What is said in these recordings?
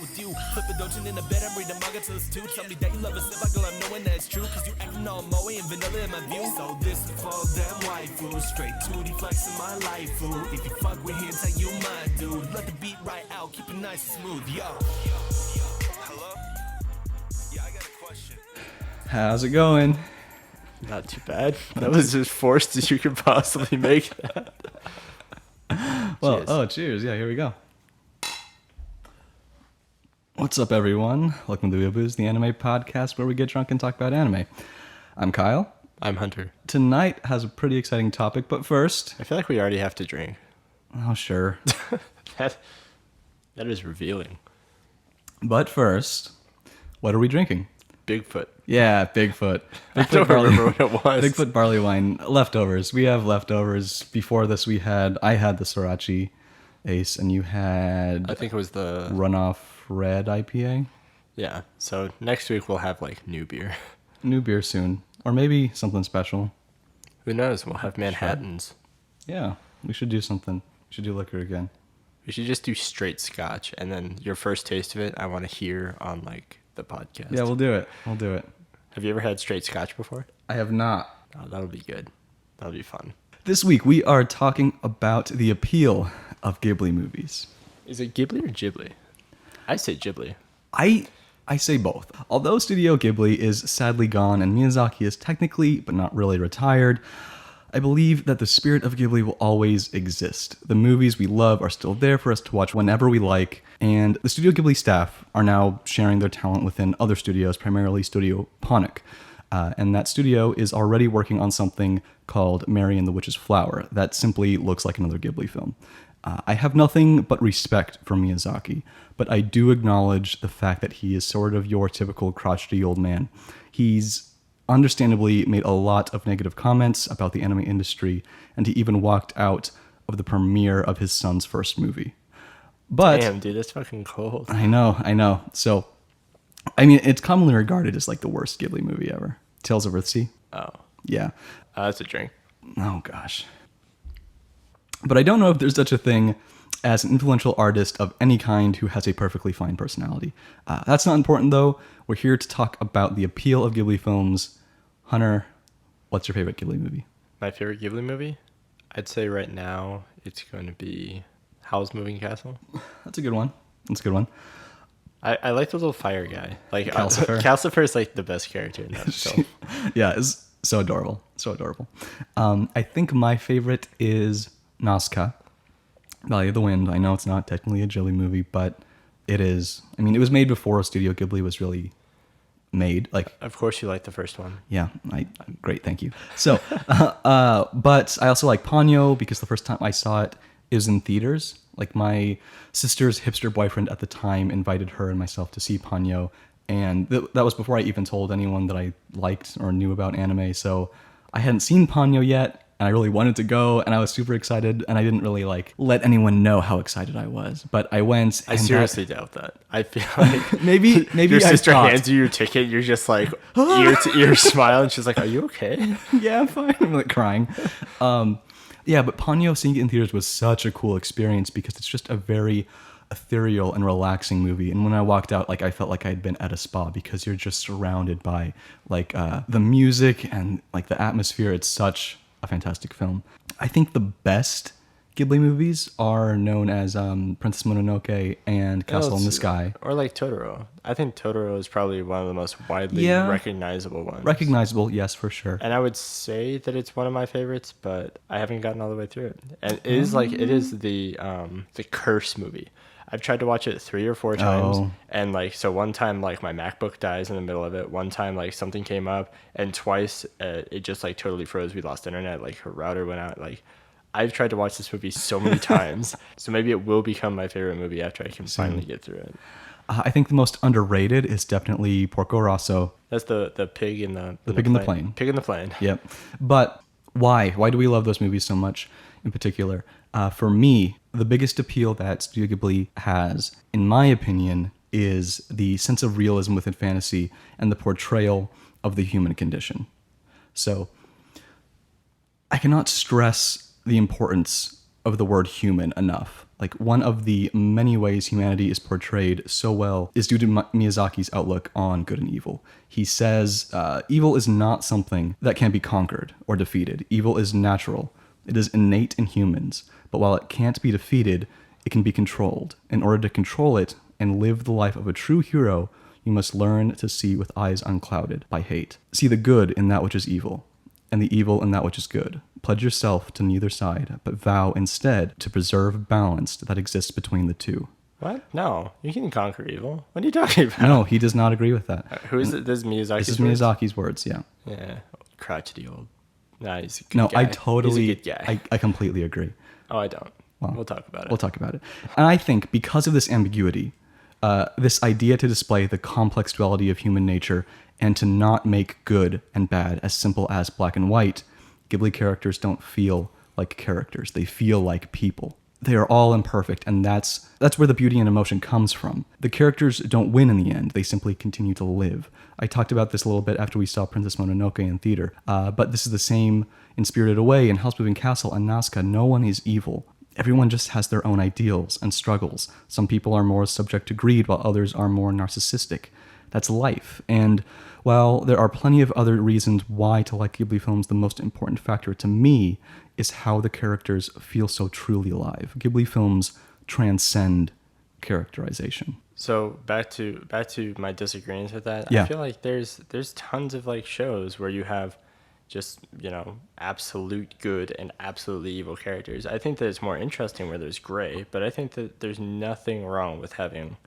with you. Flip the doujin in the bed, I'm reading manga till it's two. Tell me that you love a sip, I go, I'm knowing that it's true. Cause you acting all moe and vanilla in my view. So this is for them waifus, straight 2D flex in my life, fool. If you fuck with hands, how you my dude. Let the beat right out, keep it nice and smooth, yo. Hello? Yeah, I got a question. How's it going? Not too bad. That was as forced as you could possibly make that. Well, Cheers. Cheers. Yeah, here we go. What's up, everyone? Welcome to Weeaboos, the anime podcast where we get drunk and talk about anime. I'm Kyle. I'm Hunter. Tonight has a pretty exciting topic, but first... I feel like we already have to drink. Oh, sure. That is revealing. But first, what are we drinking? Bigfoot. Yeah, Bigfoot. I don't remember what it was. Bigfoot barley wine. Leftovers. We have leftovers. Before this, I had the Sriracha Ace, and you had... I think it was the... Runoff Red IPA. Yeah, so next week we'll have, like, new beer. New beer soon. Or maybe something special. Who knows? We'll have Manhattans. Sure. Yeah, we should do something. We should do liquor again. We should just do straight scotch, and then your first taste of it, I want to hear on, like, the podcast. Yeah, we'll do it. We'll do it. Have you ever had straight scotch before? I have not. Oh, that'll be good. That'll be fun. This week we are talking about the appeal of Ghibli movies. Is it Ghibli or Ghibli? I say Ghibli. I say both. Although Studio Ghibli is sadly gone and Miyazaki is technically, but not really, retired, I believe that the spirit of Ghibli will always exist. The movies we love are still there for us to watch whenever we like, and the Studio Ghibli staff are now sharing their talent within other studios, primarily Studio Ponic. And that studio is already working on something called Mary and the Witch's Flower that simply looks like another Ghibli film. I have nothing but respect for Miyazaki, but I do acknowledge the fact that he is sort of your typical crotchety old man. He's understandably made a lot of negative comments about the anime industry, and he even walked out of the premiere of his son's first movie. But damn, dude, that's fucking cold. I know. So, I mean, it's commonly regarded as like the worst Ghibli movie ever. Tales of Earthsea. Oh. Yeah. That's a drink. Oh, gosh. But I don't know if there's such a thing as an influential artist of any kind who has a perfectly fine personality. That's not important, though. We're here to talk about the appeal of Ghibli films. Hunter, what's your favorite Ghibli movie? My favorite Ghibli movie? I'd say right now it's going to be Howl's Moving Castle. That's a good one. I like the little fire guy. Like Calcifer. Calcifer is like the best character in that film. Yeah, it's so adorable. I think my favorite is Nazca, Valley of the Wind. I know it's not technically a Ghibli movie, but it is. I mean, it was made before Studio Ghibli was really made. Like, Of course you like the first one. yeah, great, thank you. So, but I also like Ponyo because the first time I saw it is in theaters. Like, my sister's hipster boyfriend at the time invited her and myself to see Ponyo, and that was before I even told anyone that I liked or knew about anime. So I hadn't seen Ponyo yet. And I really wanted to go, and I was super excited, and I didn't really let anyone know how excited I was. But I went. I seriously doubt that. I feel like maybe your sister I hands you your ticket. You're just like ear to ear smiling. She's like, "Are you okay?" Yeah, I'm fine. I'm like crying. Yeah, but Ponyo, seeing it in theaters was such a cool experience because it's just a very ethereal and relaxing movie. And when I walked out, I felt like I had been at a spa because you're just surrounded by the music and the atmosphere. It's such a fantastic film. I think the best Ghibli movies are known as Princess Mononoke and Castle in the Sky. Or like Totoro. I think Totoro is probably one of the most widely recognizable ones. Recognizable, yes, for sure. And I would say that it's one of my favorites, but I haven't gotten all the way through it. And it is the Curse movie. I've tried to watch it 3 or 4 times, and so one time my MacBook dies in the middle of it. One time something came up, and twice it just totally froze. We lost internet. Her router went out. I've tried to watch this movie so many times, so maybe it will become my favorite movie after I can finally get through it. I think the most underrated is definitely Porco Rosso. That's the pig in the pig in the plane. Pig in the plane. Yep. But why? Why do we love those movies so much in particular? For me, the biggest appeal that Studio Ghibli has, in my opinion, is the sense of realism within fantasy and the portrayal of the human condition. So, I cannot stress the importance of the word human enough. Like, one of the many ways humanity is portrayed so well is due to Miyazaki's outlook on good and evil. He says, evil is not something that can be conquered or defeated. Evil is natural. It is innate in humans. But while it can't be defeated, it can be controlled. In order to control it and live the life of a true hero, you must learn to see with eyes unclouded by hate. See the good in that which is evil, and the evil in that which is good. Pledge yourself to neither side, but vow instead to preserve balance that exists between the two. What? No, you can conquer evil. What are you talking about? No, he does not agree with that. Who is it? This is Miyazaki's This is words? Miyazaki's words, yeah. Yeah, crotchety old. Nah, he's a good No, guy. I totally, He's a good guy. I completely agree. Oh, I don't. Well, we'll talk about it. We'll talk about it. And I think because of this ambiguity, this idea to display the complex duality of human nature and to not make good and bad as simple as black and white, Ghibli characters don't feel like characters. They feel like people. They are all imperfect, and that's where the beauty and emotion comes from. The characters don't win in the end. They simply continue to live. I talked about this a little bit after we saw Princess Mononoke in theater, but this is the same in Spirited Away, in Howl's Moving Castle, and Nazca. No one is evil. Everyone just has their own ideals and struggles. Some people are more subject to greed, while others are more narcissistic. That's life. And while there are plenty of other reasons why to like Ghibli films, the most important factor to me is how the characters feel so truly alive. Ghibli films transcend characterization. So back to my disagreements with that. Yeah. I feel like there's tons of like shows where you have just, you know, absolute good and absolutely evil characters. I think that it's more interesting where there's gray, but I think that there's nothing wrong with having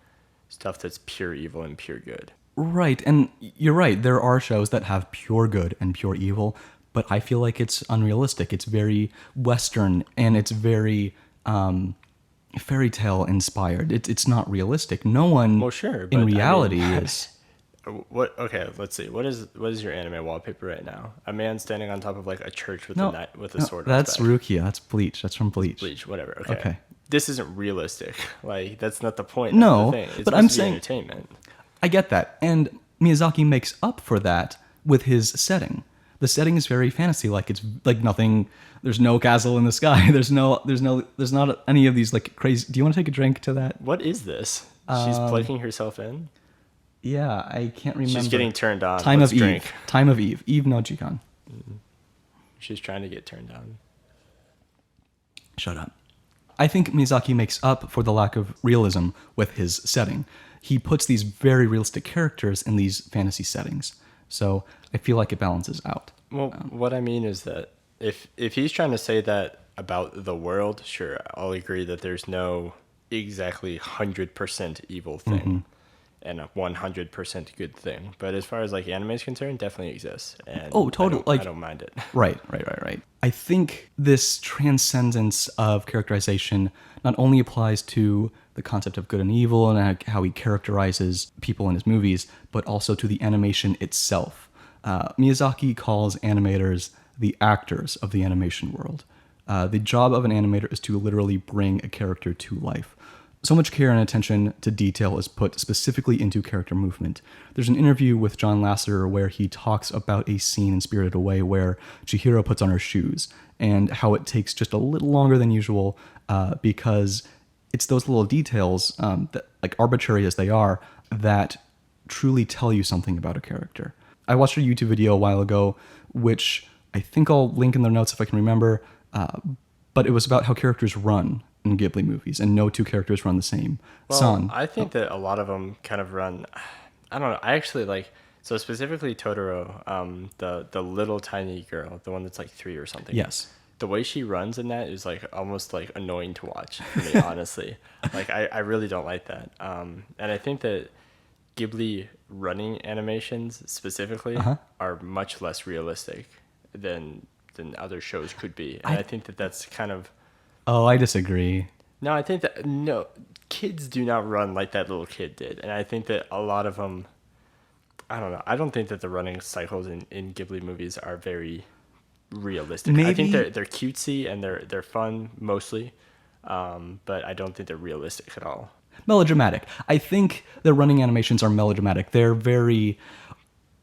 stuff that's pure evil and pure good. Right, and you're right. There are shows that have pure good and pure evil, but I feel like it's unrealistic. It's very Western, and it's very fairy tale inspired. It's not realistic. No one, Well, sure, in but, reality, I mean, is. What? Okay, let's see. What is your anime wallpaper right now? A man standing on top of like a church with No, a no, sword. on his that's back. Rukia. That's Bleach. That's from Bleach. Bleach, whatever. Okay. Okay. This isn't realistic. Like that's not the point. No, of the thing. It's but supposed I'm to be saying- entertainment. I get that, and Miyazaki makes up for that with his setting. The setting is very fantasy-like. It's like nothing. There's no castle in the sky. There's not any of these like crazy. Do you want to take a drink to that? What is this? She's plugging herself in. Yeah, I can't remember. She's getting turned on. Time Let's of drink. Eve. Time of Eve. Eve no Jikan. She's trying to get turned on. Shut up. I think Miyazaki makes up for the lack of realism with his setting. He puts these very realistic characters in these fantasy settings. So I feel like it balances out. Well, what I mean is that if he's trying to say that about the world, sure, I'll agree that there's no exactly 100% evil thing and a 100% good thing. But as far as like anime is concerned, definitely exists. And Oh, totally. I don't mind it. Right. I think this transcendence of characterization not only applies to the concept of good and evil and how he characterizes people in his movies, but also to the animation itself. Miyazaki calls animators the actors of the animation world. The job of an animator is to literally bring a character to life. So much care and attention to detail is put specifically into character movement. There's an interview with John Lasseter where he talks about a scene in Spirited Away where Chihiro puts on her shoes and how it takes just a little longer than usual because it's those little details, that, like arbitrary as they are, that truly tell you something about a character. I watched a YouTube video a while ago, which I think I'll link in the notes if I can remember, but it was about how characters run in Ghibli movies, and no two characters run the same. Well, I think that a lot of them kind of run. I don't know. I actually like so specifically Totoro, the little tiny girl, the one that's like 3 or something. Yes. The way she runs in that is like almost like annoying to watch for me, honestly. Like I really don't like that. And I think that Ghibli running animations specifically are much less realistic than other shows could be. And I think that that's kind of. Oh, I disagree. No, I think that no, kids do not run like that little kid did, and I think that a lot of them. I don't know. I don't think that the running cycles in Ghibli movies are very realistic. I think they're cutesy and they're fun mostly, but I don't think they're realistic at all. Melodramatic. I think the running animations are melodramatic. They're very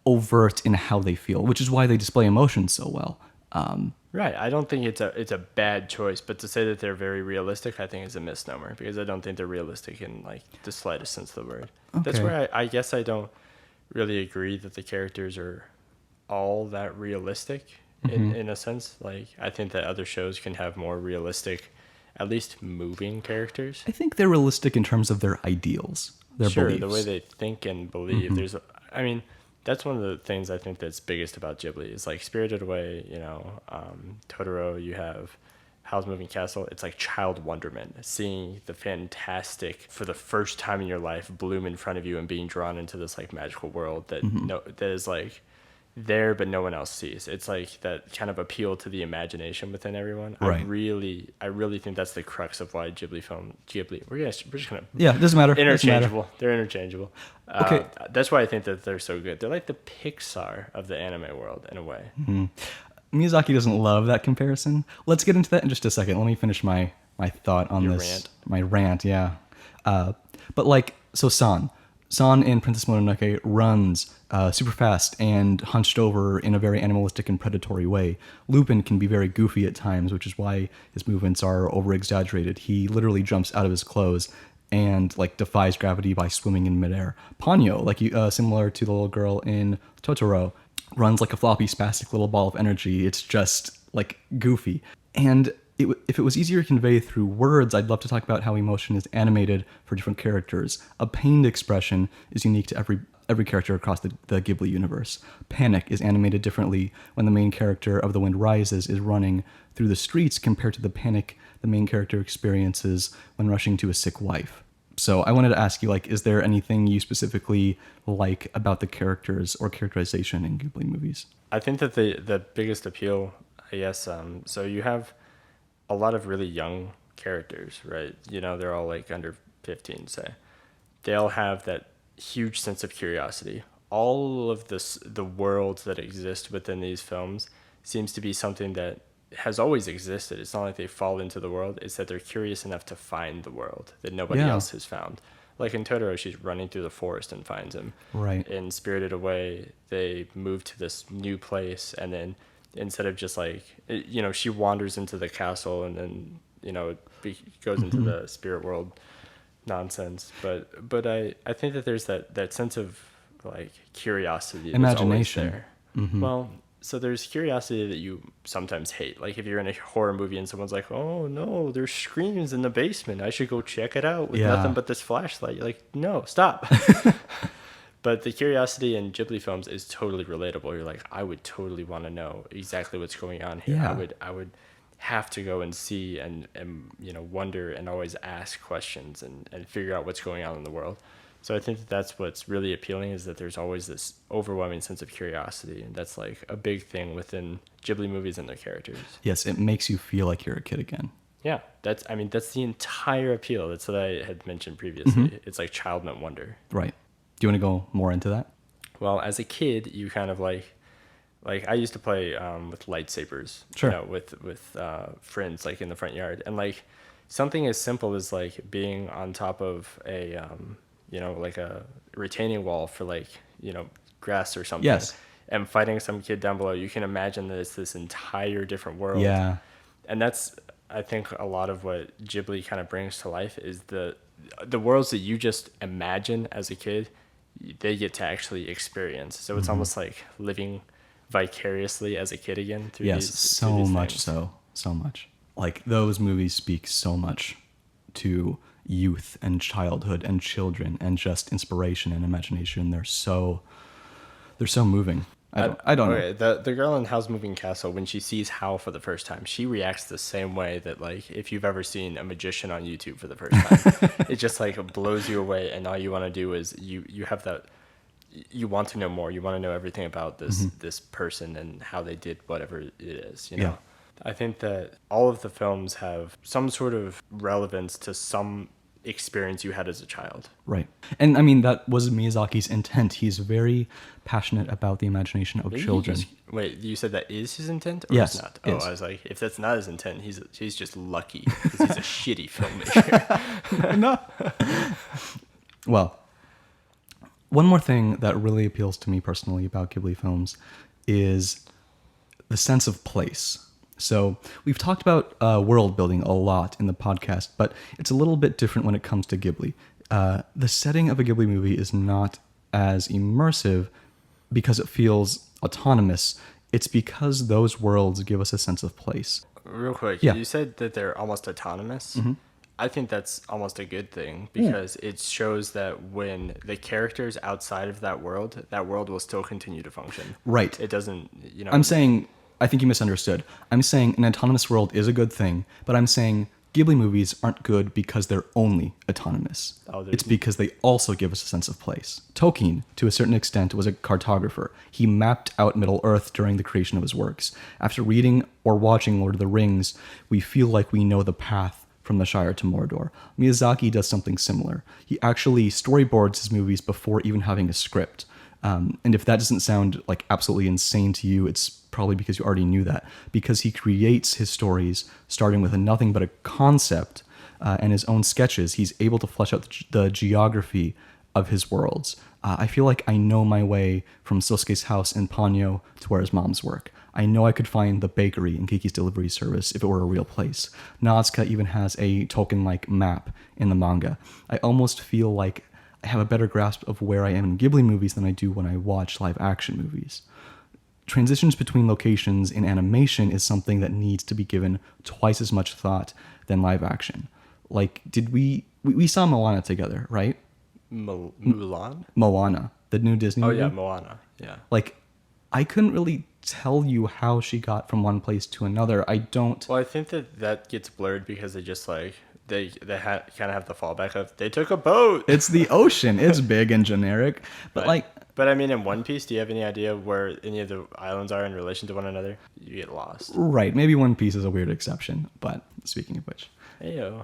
overt in how they feel, which is why they display emotions so well. Right. I don't think it's a bad choice, but to say that they're very realistic, I think is a misnomer because I don't think they're realistic in like the slightest sense of the word. That's Okay. where I guess I don't really agree that the characters are all that realistic in a sense. Like I think that other shows can have more realistic, at least moving characters. I think they're realistic in terms of their ideals, their Sure, beliefs. the way they think and believe. I mean, that's one of the things I think that's biggest about Ghibli is like Spirited Away, Totoro, you have Howl's Moving Castle. It's like child wonderment, seeing the fantastic for the first time in your life bloom in front of you and being drawn into this like magical world that that is like there but no one else sees. It's like that kind of appeal to the imagination within everyone. Right. I really think that's the crux of why Ghibli. We're just gonna Yeah, it doesn't matter. interchangeable. They're interchangeable. Okay. That's why I think that they're so good. They're like the Pixar of the anime world in a way. Miyazaki doesn't love that comparison. Let's get into that in just a second. Let me finish my thought on Your this. rant. My rant, yeah. But like, so San in Princess Mononoke runs super fast and hunched over in a very animalistic and predatory way. Lupin can be very goofy at times, which is why his movements are over-exaggerated. He literally jumps out of his clothes and like defies gravity by swimming in midair. Ponyo, like similar to the little girl in Totoro, runs like a floppy, spastic little ball of energy. It's just like goofy. And if it was easier to convey through words, I'd love to talk about how emotion is animated for different characters. A pained expression is unique to every character across the Ghibli universe. Panic is animated differently when the main character of The Wind Rises is running through the streets compared to the panic the main character experiences when rushing to a sick wife. So I wanted to ask you, like, is there anything you specifically like about the characters or characterization in Ghibli movies? I think that the biggest appeal, I guess, so you have a lot of really young characters, right? They're all like under 15, say. They all have that huge sense of curiosity. All of the worlds that exist within these films seems to be something that has always existed. It's not like they fall into the world. It's that they're curious enough to find the world that nobody else has found. Like in Totoro, she's running through the forest and finds him. Right. In Spirited Away, they move to this new place, and then instead of just like, she wanders into the castle, and then, goes into the spirit world nonsense. But I think that there's that sense of like curiosity. Imagination. That's always there. Well, so there's curiosity that you sometimes hate. Like if you're in a horror movie and someone's like, oh no, there's screams in the basement, I should go check it out with nothing but this flashlight. You're like, no, stop. But the curiosity in Ghibli films is totally relatable. You're like, I would totally want to know exactly what's going on here. Yeah. I would have to go and see and wonder and always ask questions and figure out what's going on in the world. So I think that that's what's really appealing, is that there's always this overwhelming sense of curiosity. And that's like a big thing within Ghibli movies and their characters. Yes, it makes you feel like you're a kid again. Yeah, that's the entire appeal. That's what I had mentioned previously. It's like childhood wonder. Right. Do you want to go more into that? Well, as a kid, you kind of like I used to play with lightsabers, Sure. with friends like in the front yard, and like something as simple as like being on top of a like a retaining wall for like grass or something. Yes. And fighting some kid down below. You can imagine that it's this entire different world. Yeah. And that's, I think, a lot of what Ghibli kind of brings to life is the worlds that you just imagine as a kid, they get to actually experience. So it's almost like living vicariously as a kid again through Yes, these so through these much things. so much. Like those movies speak so much to youth and childhood and children and just inspiration and imagination. They're so moving. I don't know. The girl in Howl's Moving Castle, when she sees Howl for the first time, she reacts the same way that like if you've ever seen a magician on YouTube for the first time. It just like blows you away, and all you want to do is you have that, you want to know more. You want to know everything about this person and how they did whatever it is. Yeah. I think that all of the films have some sort of relevance to some experience you had as a child. Right. And I mean, that was Miyazaki's intent. He's very passionate about the imagination of children. Wait, you said that is his intent? Or Yes, it's not? yes. I was like, if that's not his intent, he's just lucky because he's a shitty filmmaker. No. Well, one more thing that really appeals to me personally about Ghibli films is the sense of place. So we've talked about world building a lot in the podcast, but it's a little bit different when it comes to Ghibli. The setting of a Ghibli movie is not as immersive because it feels autonomous. It's because those worlds give us a sense of place. Real quick, Yeah. you said that they're almost autonomous. Mm-hmm. I think that's almost a good thing because it shows that when the characters outside of that world will still continue to function. Right. It doesn't, I'm saying, I think you misunderstood. I'm saying an autonomous world is a good thing, but I'm saying Ghibli movies aren't good because they're only autonomous. It's because they also give us a sense of place. Tolkien, to a certain extent, was a cartographer. He mapped out Middle-earth during the creation of his works. After reading or watching Lord of the Rings, we feel like we know the path from the Shire to Mordor. Miyazaki does something similar. He actually storyboards his movies before even having a script. And if that doesn't sound like absolutely insane to you, it's probably because you already knew that. Because he creates his stories starting with nothing but a concept and his own sketches, he's able to flesh out the geography of his worlds. I feel like I know my way from Sosuke's house in Ponyo to where his mom's work. I know I could find the bakery in Kiki's delivery service if it were a real place. Nazca even has a Tolkien-like map in the manga. I almost feel like I have a better grasp of where I am in Ghibli movies than I do when I watch live-action movies. Transitions between locations in animation is something that needs to be given twice as much thought than live action. Like, we saw Moana together, right? Mulan? Moana, the new Disney movie. Oh, yeah, Moana. Yeah. Like, I couldn't really tell you how she got from one place to another. I don't... Well, I think that gets blurred because they just, like, they kind of have the fallback of, they took a boat! It's the ocean. It's big and generic. But, like... But, I mean, in One Piece, do you have any idea where any of the islands are in relation to one another? You get lost. Right. Maybe One Piece is a weird exception. But, speaking of which... Heyo.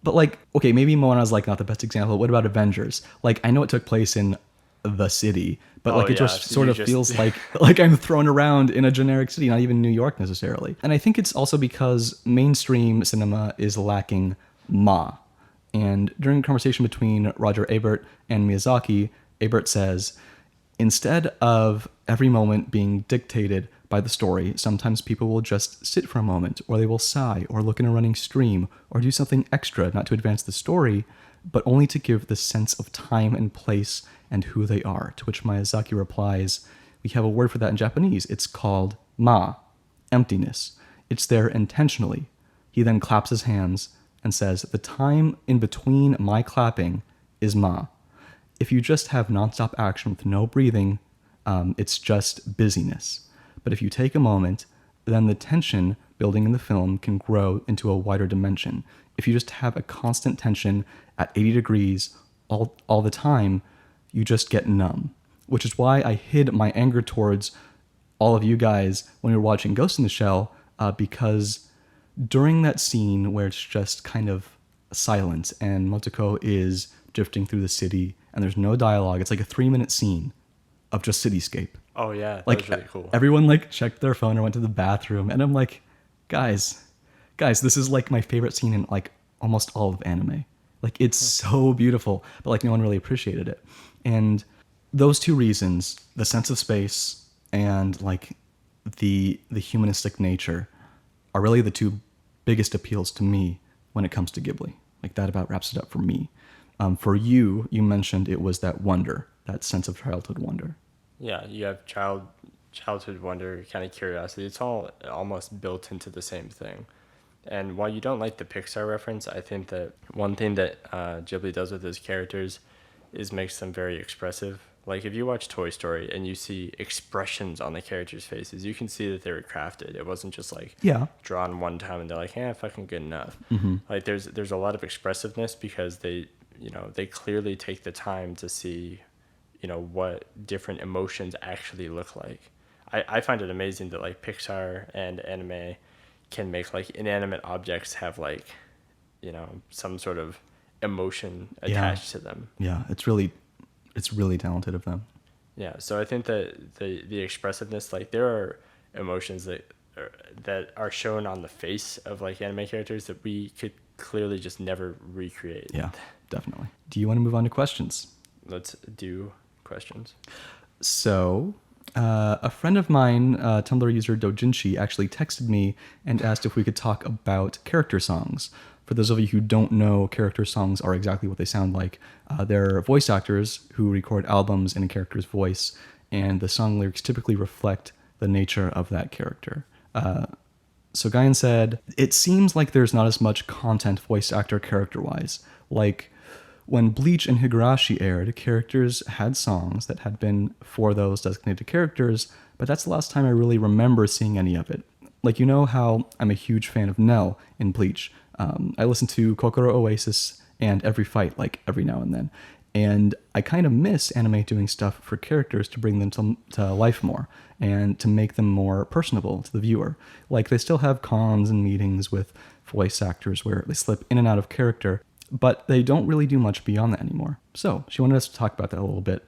But, like, okay, maybe Moana's, like, not the best example. What about Avengers? Like, I know it took place in the city, but, like, it just sort of feels like I'm thrown around in a generic city, not even New York necessarily. And I think it's also because mainstream cinema is lacking ma. And during a conversation between Roger Ebert and Miyazaki, Ebert says, instead of every moment being dictated by the story, sometimes people will just sit for a moment, or they will sigh, or look in a running stream, or do something extra, not to advance the story, but only to give the sense of time and place and who they are. To which Miyazaki replies, we have a word for that in Japanese. It's called ma, emptiness. It's there intentionally. He then claps his hands and says, the time in between my clapping is ma. If you just have nonstop action with no breathing, it's just busyness. But if you take a moment, then the tension building in the film can grow into a wider dimension. If you just have a constant tension at 80 degrees all the time, you just get numb. Which is why I hid my anger towards all of you guys when we were watching Ghost in the Shell, because during that scene where it's just kind of silence and Motoko is drifting through the city and there's no dialogue, it's like a 3-minute scene of just cityscape. Oh yeah, that like was really cool. Everyone like checked their phone or went to the bathroom, and I'm like, guys, this is like my favorite scene in like almost all of anime. Like, it's so beautiful, but like no one really appreciated it. And those two reasons, the sense of space and like the humanistic nature, are really the two biggest appeals to me when it comes to Ghibli. Like, that about wraps it up for me. For you mentioned it was that wonder, that sense of childhood wonder. Yeah, you have childhood wonder, kind of curiosity. It's all almost built into the same thing. And while you don't like the Pixar reference, I think that one thing that Ghibli does with his characters is makes them very expressive. Like, if you watch Toy Story and you see expressions on the characters' faces, you can see that they were crafted. It wasn't just like drawn one time and they're like, fucking good enough. Mm-hmm. Like, there's a lot of expressiveness because they clearly take the time to see, what different emotions actually look like. I find it amazing that like Pixar and anime can make like inanimate objects have like, some sort of emotion attached to them. Yeah, it's really talented of them. Yeah, so I think that the expressiveness, like there are emotions that are shown on the face of like anime characters that we could clearly just never recreate. Yeah, definitely. Do you want to move on to questions? Let's do questions. So, A friend of mine, Tumblr user Dojinshi, actually texted me and asked if we could talk about character songs. For those of you who don't know, character songs are exactly what they sound like. They're voice actors who record albums in a character's voice, and the song lyrics typically reflect the nature of that character. So Guyan said, it seems like there's not as much content voice actor character-wise. Like, when Bleach and Higurashi aired, characters had songs that had been for those designated characters, but that's the last time I really remember seeing any of it. Like, you know how I'm a huge fan of Nell in Bleach. I listen to Kokoro Oasis and Every Fight, like, every now and then. And I kind of miss anime doing stuff for characters to bring them to life more and to make them more personable to the viewer. Like, they still have cons and meetings with voice actors where they slip in and out of character, but they don't really do much beyond that anymore. So she wanted us to talk about that a little bit.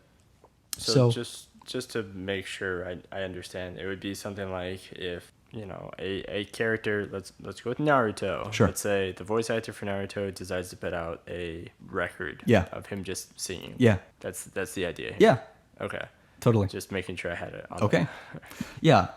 So just to make sure I understand, it would be something like if, you know, a character, let's go with Naruto. Sure. Let's say the voice actor for Naruto decides to put out a record of him just singing. Yeah. That's the idea. Yeah. Okay. Totally. Just making sure I had it on. Okay. Yeah.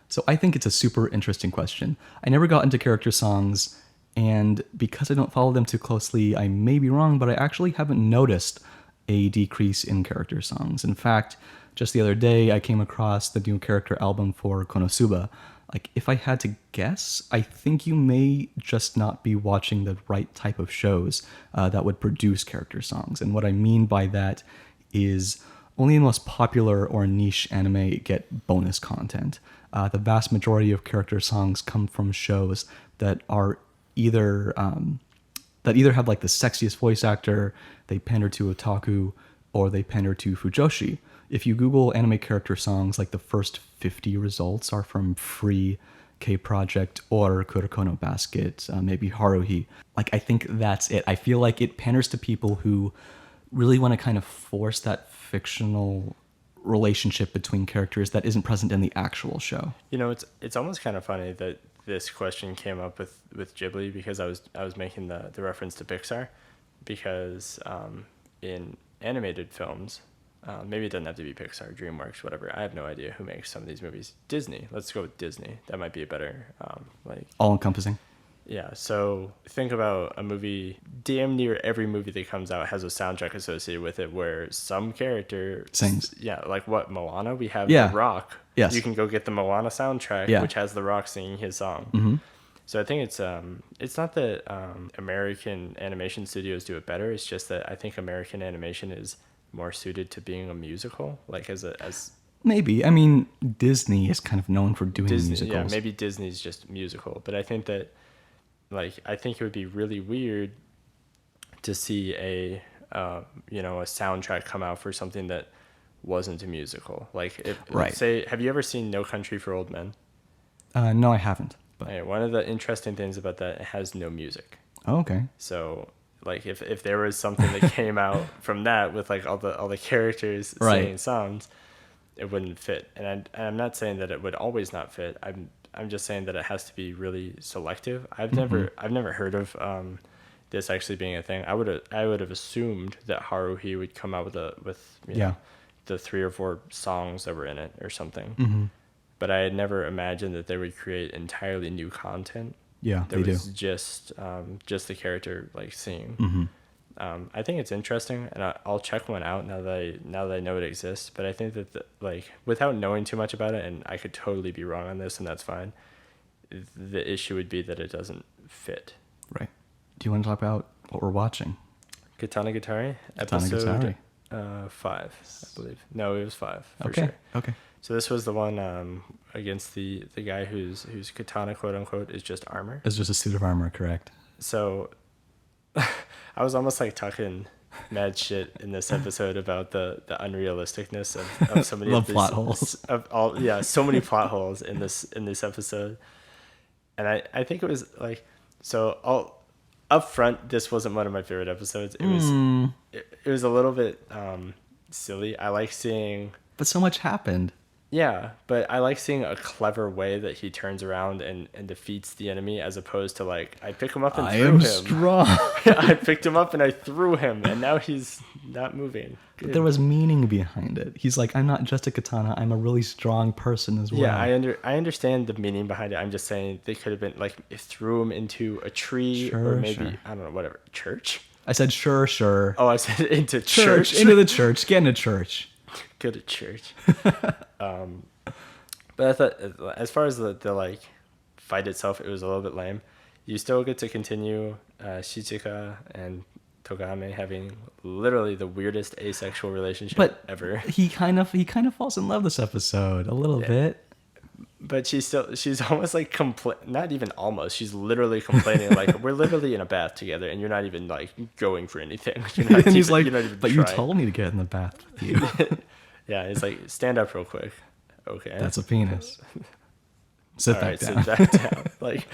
So I think it's a super interesting question. I never got into character songs, and because I don't follow them too closely, I may be wrong, but I actually haven't noticed a decrease in character songs. In fact, just the other day, I came across the new character album for Konosuba. Like, if I had to guess, I think you may just not be watching the right type of shows that would produce character songs. And what I mean by that is only the most popular or niche anime get bonus content. The vast majority of character songs come from shows that are either have like the sexiest voice actor, they pander to otaku, or they pander to fujoshi. If you Google anime character songs, like the first 50 results are from Free, K-Project, or Kuroko Basket, maybe Haruhi. Like, I think that's it. I feel like it panders to people who really want to kind of force that fictional relationship between characters that isn't present in the actual show. You know, it's almost kind of funny that this question came up with Ghibli, because I was making the reference to Pixar, because in animated films, maybe it doesn't have to be Pixar, DreamWorks, whatever. I have no idea who makes some of these movies. Disney. Let's go with Disney. That might be a better all-encompassing. Yeah, so think about a movie. Damn near every movie that comes out has a soundtrack associated with it where some character sings. Yeah, like what, Moana? We have The Rock. Yes. You can go get the Moana soundtrack, which has The Rock singing his song. Mm-hmm. So I think it's not that American animation studios do it better. It's just that I think American animation is more suited to being a musical, like as maybe. I mean, Disney is kind of known for doing Disney, musicals. Yeah, maybe Disney's just musical, but I think that, like, I think it would be really weird to see a soundtrack come out for something that wasn't a musical. Like, say, have you ever seen No Country for Old Men? No, I haven't. But Right, one of the interesting things about that, it has no music. Oh, okay. So, like, if there was something that came out from that with like all the characters singing songs, it wouldn't fit. And I'm not saying that it would always not fit. I'm just saying that it has to be really selective. I've never heard of this actually being a thing. I would have assumed that Haruhi would come out with the 3 or 4 songs that were in it or something. Mm-hmm. But I had never imagined that they would create entirely new content. Yeah, they was just the character like singing. Mm-hmm. I think it's interesting, and I'll check one out now that I know it exists. But I think that without knowing too much about it, and I could totally be wrong on this, and that's fine. The issue would be that it doesn't fit. Right. Do you want to talk about what we're watching? Katana Gatari, episode 5, I believe. No, it was 5 for sure. Okay. So this was the one against the guy whose katana, quote unquote, is just armor. It's just a suit of armor, correct? So I was almost like talking mad shit in this episode about the unrealisticness of so many the plot holes. So many plot holes in this episode. And I think it was like, so up front, this wasn't one of my favorite episodes. It was a little bit silly. I like seeing, but so much happened. Yeah, but I like seeing a clever way that he turns around and defeats the enemy, as opposed to like, I pick him up and I threw am him. strong. I picked him up and I threw him, and now he's not moving. But there was meaning behind it. He's like, I'm not just a katana, I'm a really strong person as well. Yeah, I understand the meaning behind it. I'm just saying they could have been like, threw him into a tree, or maybe I don't know, whatever, church. I said sure. Oh, I said into church. Into the church. Get into church. Go to church. But I thought, as far as the like fight itself, it was a little bit lame. You still get to continue Shichika and Togame having literally the weirdest asexual relationship ever. He kind of falls in love this episode a little bit. But she's almost like not even almost. She's literally complaining like, we're literally in a bath together, and you're not even like going for anything. And he's like, but you told me to get in the bath with you. Yeah, it's like, stand up real quick. Okay, that's a penis. Sit back down. Sit back down. Like,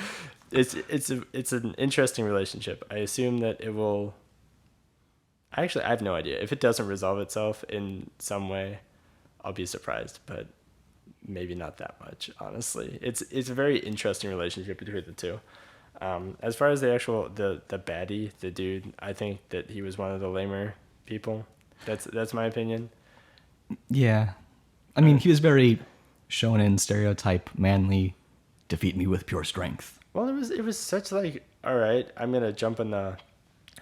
it's an interesting relationship. I assume that it will. Actually, I have no idea. If it doesn't resolve itself in some way, I'll be surprised. But maybe not that much, honestly. It's a very interesting relationship between the two. As far as the baddie, the dude, I think that he was one of the lamer people. That's my opinion. Yeah. I mean, he was very shonen stereotype, manly, defeat me with pure strength. Well, it was such like, all right, I'm going to jump in the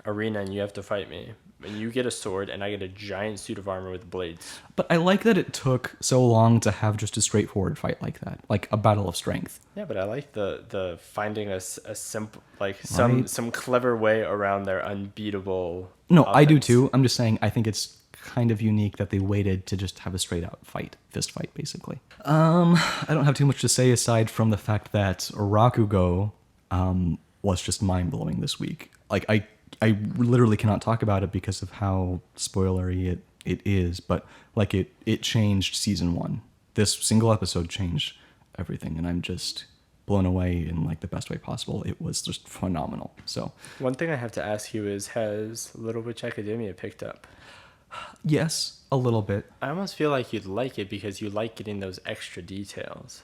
arena and you have to fight me. And you get a sword and I get a giant suit of armor with blades. But I like that it took so long to have just a straightforward fight like that, like a battle of strength. Yeah, but I like the finding a simple, like some clever way around their unbeatable. No, offense. I do too. I'm just saying I think it's kind of unique that they waited to just have a straight out fist fight, basically. I don't have too much to say aside from the fact that Rakugo was just mind blowing this week. Like I literally cannot talk about it because of how spoilery it is, but like it changed season 1. This single episode changed everything, and I'm just blown away in like the best way possible. It was just phenomenal. So one thing I have to ask you is, has Little Witch Academia picked up? Yes, a little bit. I almost feel like you'd like it because you like getting those extra details.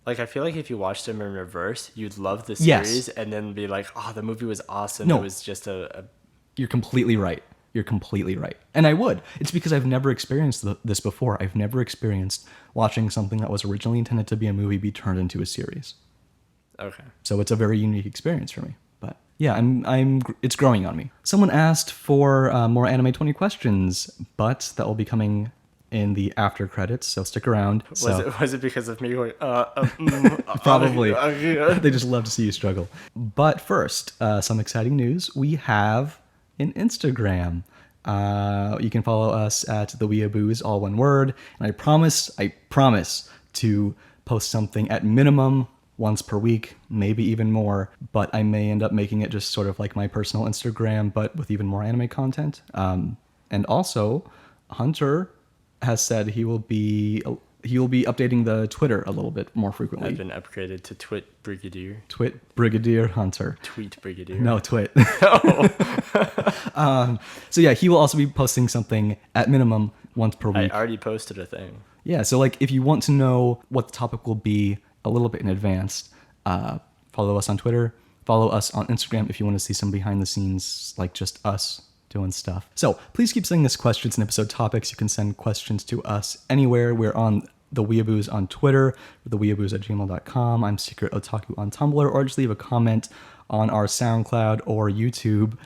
Like, I feel like if you watched them in reverse, you'd love the series and then be like, oh, the movie was awesome. No, it was just You're completely right. You're completely right. And I would. It's because I've never experienced this before. I've never experienced watching something that was originally intended to be a movie be turned into a series. Okay. So it's a very unique experience for me. But yeah, it's growing on me. Someone asked for more Anime 20 questions, but that will be coming in the after credits, so stick around. Was it because of me going, Probably. They just love to see you struggle. But first, some exciting news. We have an Instagram. You can follow us at the Weeaboos, all one word. And I promise to post something at minimum once per week, maybe even more. But I may end up making it just sort of like my personal Instagram, but with even more anime content. And also, Hunter has said he will be updating the Twitter a little bit more frequently. I've been upgraded to Twit Brigadier. Twit Brigadier Hunter. Tweet Brigadier. No, Twit. So yeah, he will also be posting something at minimum once per week. I already posted a thing. Yeah, so like if you want to know what the topic will be a little bit in advance, follow us on Twitter. Follow us on Instagram if you want to see some behind the scenes, like just us doing stuff. So please keep sending us questions and episode topics. You can send questions to us anywhere. We're on the Weeaboos on Twitter, theweeaboos@gmail.com. I'm Secret Otaku on Tumblr, or just leave a comment on our SoundCloud or YouTube.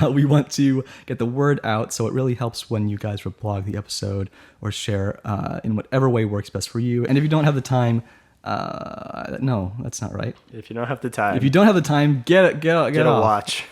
We want to get the word out, so it really helps when you guys reblog the episode or share in whatever way works best for you. And if you don't have the time, no, that's not right. If you don't have the time, get a off. watch.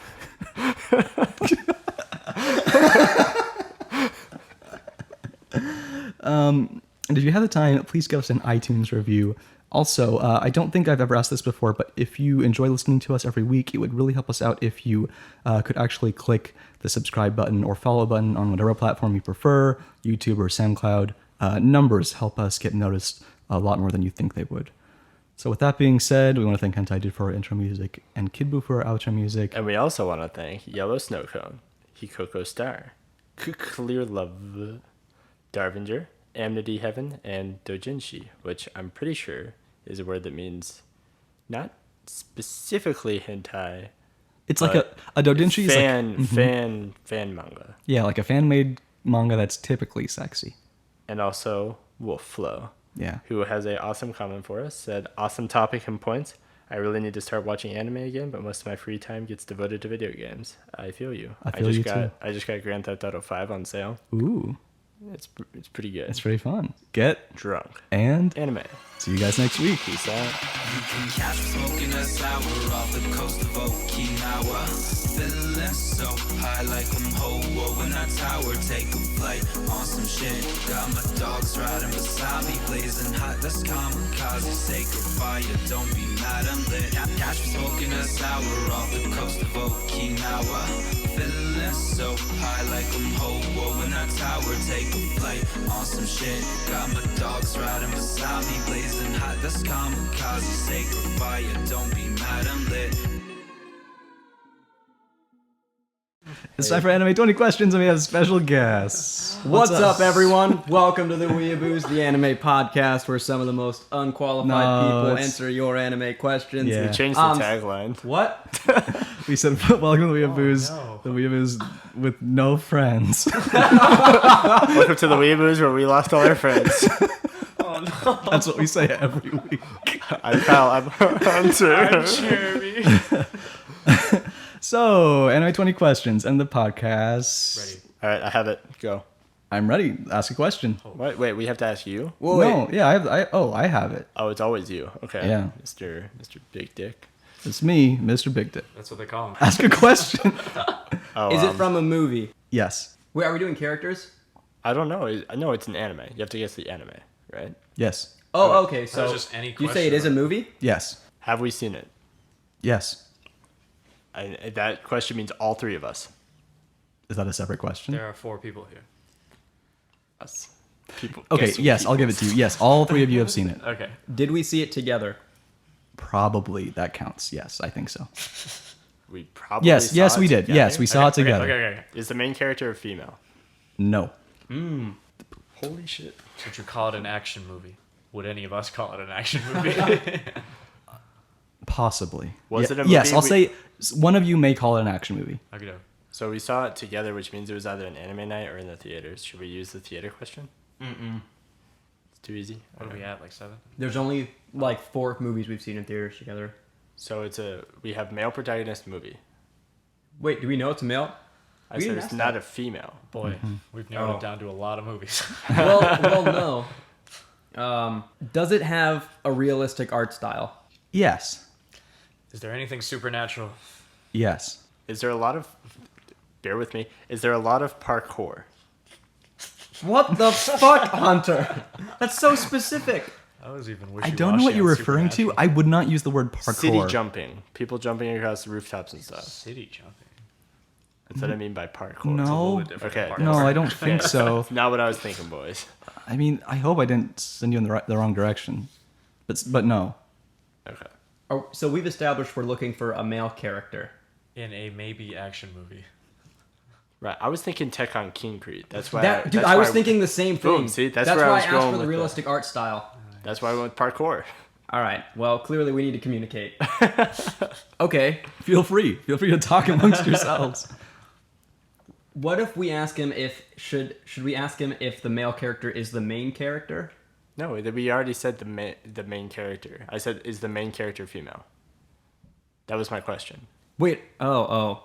And if you have the time, please give us an iTunes review. Also, I don't think I've ever asked this before, but if you enjoy listening to us every week, it would really help us out if you could actually click the subscribe button or follow button on whatever platform you prefer, YouTube or SoundCloud. Numbers help us get noticed a lot more than you think they would. So with that being said, we want to thank Untitled for our intro music and Kid Buu for our outro music. And we also want to thank Yellow Snow Cone, Hikoko Star, Clear Love, Darvinger, Amity Heaven, and Dojinshi, which I'm pretty sure is a word that means not specifically hentai. It's like a doujinshi is Fan manga. Yeah, like a fan-made manga that's typically sexy. And also Wolf Flow, Yeah. who has a awesome comment for us, said, awesome topic and points. I really need to start watching anime again, but most of my free time gets devoted to video games. I feel you. I feel you too. I just got Grand Theft Auto 5 on sale. Ooh. It's pretty good. It's pretty fun. Get drunk. And anime. See you guys next week. Peace out. You can catch me smoking a sour off the coast of Okinawa. Feeling so high like I'm Ho-Oh in that tower. Take a flight on some shit. Got my dogs riding beside me, blazing hot. That's kamikaze, sacred fire. Don't be mad, I'm lit. Catch me smoking a sour off the coast of Okinawa. Feeling so high like I'm Ho-Oh in that tower. Take a flight on some shit. Got my dogs riding beside me, blazing hot. That's kamikaze, sacred fire. Don't be mad, I'm lit. It's time for Anime 20 Questions, and we have special guests. What's up, everyone? Welcome to the Weeaboos, the anime podcast, where some of the most unqualified people answer your anime questions. Yeah. We changed the tagline. What? We said, welcome to the Weeaboos, the Weeaboos with no friends. Welcome to the Weeaboos, where we lost all our friends. That's what we say every week. I'm Hunter. I'm Jeremy. So, Anime 20 Questions and the podcast. Ready. All right, I have it. Go. I'm ready. Ask a question. Wait, we have to ask you? Whoa, No, wait. yeah, I have it. Oh, it's always you. Okay. Yeah. Mr. Big Dick. It's me, Mr. Big Dick. That's what they call him. Ask a question. Oh, Is it from a movie? Yes. Wait, are we doing characters? I don't know. I know it's an anime. You have to guess the anime, right? Yes. Oh, okay. So That's just any you say it question, is a movie? Yes. Have we seen it? Yes. That question means all three of us. Is that a separate question? There are 4 people here. Us. People. Okay, guess yes, people. I'll give it to you. Yes, all 3 of you have seen it. Okay. Did we see it together? Probably that counts. Yes, I think so. We probably Yes, saw it we did. together. Yes, we saw it together. Okay. Is the main character a female? No. Holy shit. Would you call it an action movie? Would any of us call it an action movie? Possibly. Was it a movie Yes, I'll we- say one of you may call it an action movie. Okay. So we saw it together, which means it was either an anime night or in the theaters. Should we use the theater question? It's too easy. What are we at? Like 7? There's only like 4 movies we've seen in theaters together. So we have male protagonist movie. Wait, do we know it's a male? I We said didn't it's ask not that. a female. Boy, we've narrowed Oh. it down to a lot of movies. well, no. Does it have a realistic art style? Yes. Is there anything supernatural? Yes. Is there a lot of... Bear with me. Is there a lot of parkour? What the fuck, Hunter? That's so specific. I was even I wishy-washy don't know what on you're referring to. supernatural. I would not use the word parkour. City jumping. People jumping across rooftops and stuff. City jumping. That's what I mean by parkour. No. It's a little bit different Okay. than No, parkour. I don't think so. Not what I was thinking, boys. I mean, I hope I didn't send you in the wrong direction. But no. Okay. Oh, so we've established we're looking for a male character. In a maybe action movie. Right. I was thinking Tech on Concrete. That's why. Dude, that's I was why- thinking the same thing. Boom, see? That's where why I I was asked going for the with realistic art style. That's why I went with parkour. All right. Well, clearly we need to communicate. Okay. Feel free to talk amongst yourselves. What if we ask him if should we ask him if the male character is the main character? No, we already said the main character. I said, is the main character female? That was my question. Wait. Oh.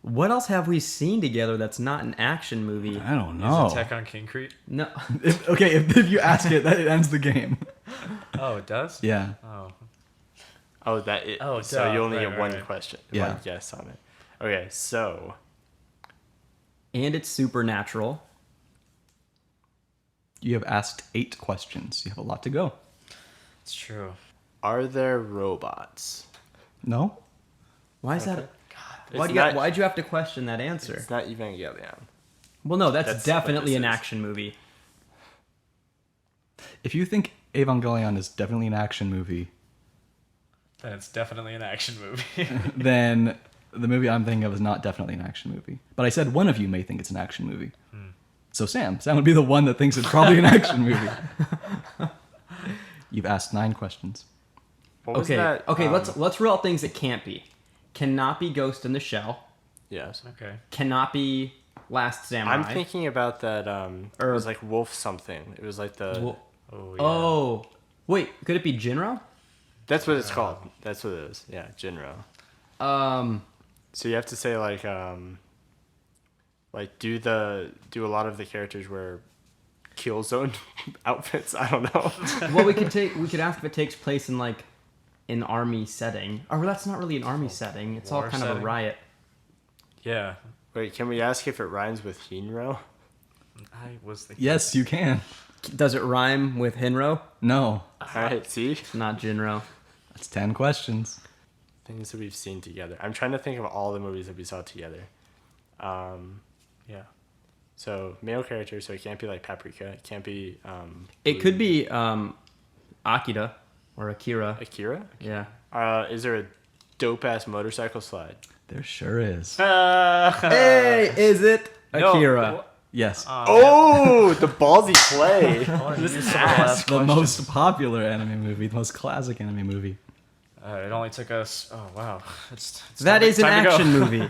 What else have we seen together that's not an action movie? I don't Is know. it Tech on Concrete? No. If you ask it, that ends the game. Oh, it does? Yeah. Oh. Oh, that it. Oh, so duh. you only Right, get one right. question. Yeah. One guess on it. Okay, so And it's supernatural. You have asked 8 questions. You have a lot to go. It's true. are there robots? No? Why is that? It's not- Why'd you have to question that answer? It's not Evangelion. Well, no, that's That's definitely what an this is. action movie. If you think Evangelion is definitely an action movie, Then it's definitely an action movie. then the movie I'm thinking of is not definitely an action movie. But I said one of you may think it's an action movie. So Sam would be the one that thinks it's probably an action movie. You've asked 9 questions. What was Okay. that? Okay. Let's rule out things that can't be. Cannot be Ghost in the Shell. Yes. Okay. Cannot be Last Samurai. I'm thinking about that. It was like Wolf something. It was like the. Wo- Oh yeah. Oh, wait. Could it be Jinro? That's what it's called. That's what it is. Yeah, Jinro. So you have to say like do a lot of the characters wear Killzone outfits. I don't know. Well, we could ask if it takes place in like an army setting. Or that's not really an army setting. It's all War kind of a setting. riot. Yeah. Wait, can we ask if it rhymes with Hinro? I was thinking. Yes, you can. Does it rhyme with Hinro? No. All right, see Not Jinro. That's 10 questions. things that we've seen together. I'm trying to think of all the movies that we saw together. Yeah. So male character, so it can't be like Paprika. It can't be. It could be Akira or Akira. Akira. Yeah. Is there a dope ass motorcycle slide? There sure is. Hey, is it Akira? Yes. Oh, the ballsy play. The most popular anime movie, the most classic anime movie. It only took us. Oh wow, it's That is an time to go. action movie.